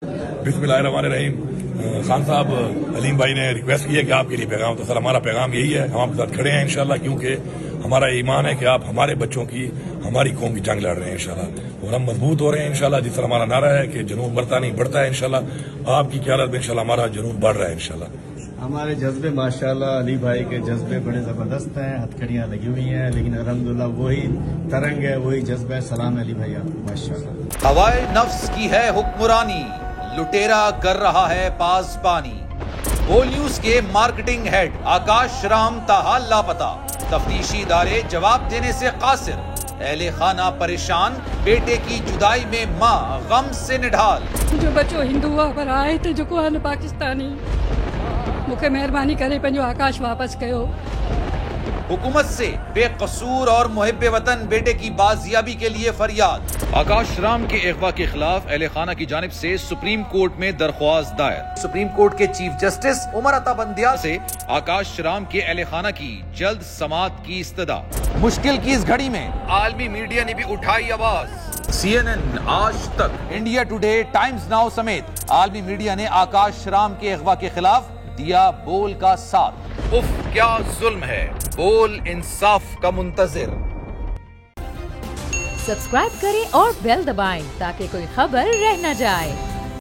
बिस्मिल्लाहिर्रहमानिर्रहीम। खान साहब, अलीम भाई ने रिक्वेस्ट की है कि आपके लिए पैगाम, तो सर हमारा पैगाम यही है, हम आपके साथ खड़े हैं इंशाल्लाह, क्योंकि हमारा ईमान है कि आप हमारे बच्चों की, हमारी कौम की जंग लड़ रहे हैं इंशाल्लाह, और हम मजबूत हो रहे हैं इंशाल्लाह। जिस तरह हमारा नारा है कि जुनून बढ़ता नहीं बढ़ता है इंशाल्लाह, आपकी क़यादत में इंशाल्लाह हमारा जुनून बढ़ रहा है इंशाल्लाह। हमारे जज्बे माशाल्लाह अली भाई के जज्बे बड़े ज़बरदस्त हैं, हथकड़ियाँ लगी हुई हैं, लेकिन अल्हम्दुलिल्लाह वही तरंग है, वही जज्बा है। सलाम अली भाई आपको माशाल्लाह। हवाए नफ्स की है हुक्मरानी, लुटेरा कर रहा है पासबानी। बोल न्यूज के मार्केटिंग हेड आकाश राम ताहा लापता, तफ्तीशी इदारे जवाब देने से कासिर। अहले खाना परेशान, बेटे की जुदाई में माँ गम से निढाल। जो बच्चो हिंदू पर आए थे, जो कोन पाकिस्तानी, मुखे मेहरबानी करे पंहिंजो आकाश वापस कयो। हुकूमत से बेकसूर और मुहिब्बे वतन बेटे की बाजियाबी के लिए फरियाद। आकाश राम के अगवा के खिलाफ अहले खाना की जानिब से सुप्रीम कोर्ट में दरख्वास्त दायर। सुप्रीम कोर्ट के चीफ जस्टिस उमर अता बंदियाल से आकाश राम के अहले खाना की जल्द समाअत की इस्तदा। मुश्किल की इस घड़ी में आलमी मीडिया ने भी उठाई आवाज। CNN, आज तक, इंडिया टुडे, टाइम्स नाउ समेत आलमी मीडिया ने आकाश राम के अगवा के खिलाफ दिया बोल का साथ। उफ क्या जुल्म है, बोल इंसाफ का मुंतजिर। सब्सक्राइब करें और बेल दबाएं ताकि कोई खबर रह न जाए।